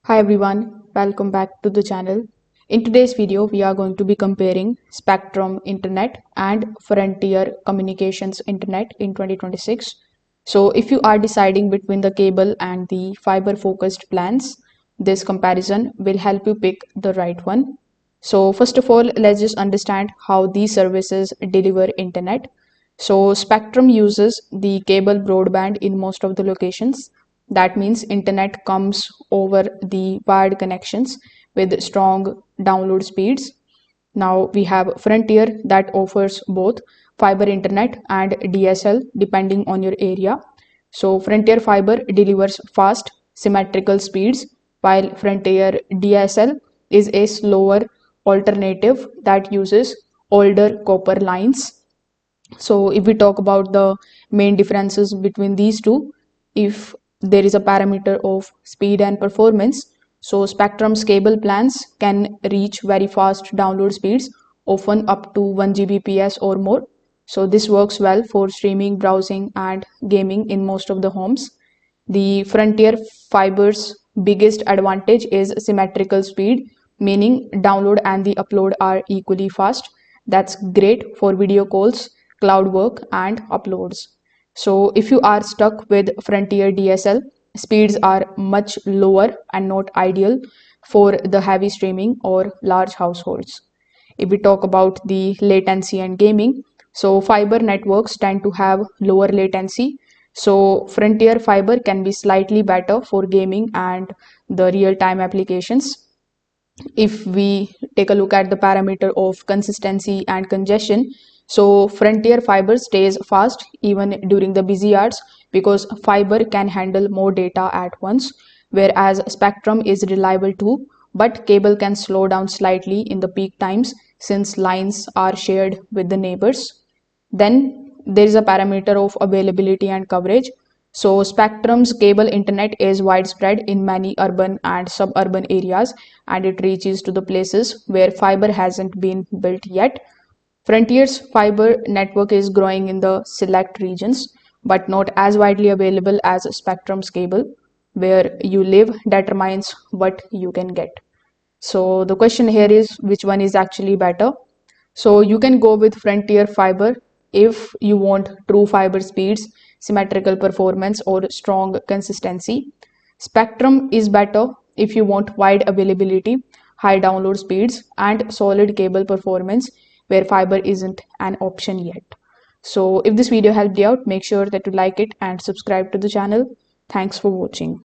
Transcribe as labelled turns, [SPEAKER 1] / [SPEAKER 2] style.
[SPEAKER 1] Hi everyone, welcome back to the channel. In today's video, we are going to be comparing Spectrum Internet and Frontier Communications Internet in 2026. So if you are deciding between the cable and the fiber focused plans, this comparison will help you pick the right one. So first of all, let's just understand how these services deliver internet. So Spectrum uses the cable broadband in most of the locations. That means internet comes over the wired connections with strong download speeds. Now we have Frontier that offers both fiber internet and DSL depending on your area. So Frontier Fiber delivers fast symmetrical speeds while Frontier DSL is a slower alternative that uses older copper lines. So if we talk about the main differences between these two, if there is a parameter of speed and performance, so Spectrum's cable plans can reach very fast download speeds, often up to 1 Gbps or more. So this works well for streaming, browsing, and gaming in most of the homes. The Frontier Fiber's biggest advantage is symmetrical speed, meaning download and the upload are equally fast. That's great for video calls, cloud work, and uploads. So if you are stuck with Frontier DSL, speeds are much lower and not ideal for the heavy streaming or large households. If we talk about the latency and gaming, so fiber networks tend to have lower latency. So Frontier Fiber can be slightly better for gaming and the real-time applications. If we take a look at the parameter of consistency and congestion, so Frontier Fiber stays fast even during the busy hours because fiber can handle more data at once, whereas Spectrum is reliable too, but cable can slow down slightly in the peak times since lines are shared with the neighbors. Then there is a parameter of availability and coverage. So Spectrum's cable internet is widespread in many urban and suburban areas, and it reaches to the places where fiber hasn't been built yet. Frontier's fiber network is growing in the select regions, but not as widely available as Spectrum's cable. Where you live determines what you can get. So the question here is which one is actually better? So you can go with Frontier Fiber if you want true fiber speeds, symmetrical performance, or strong consistency. Spectrum is better if you want wide availability, high download speeds, and solid cable performance where fiber isn't an option yet. So if this video helped you out, make sure that you like it and subscribe to the channel. Thanks for watching.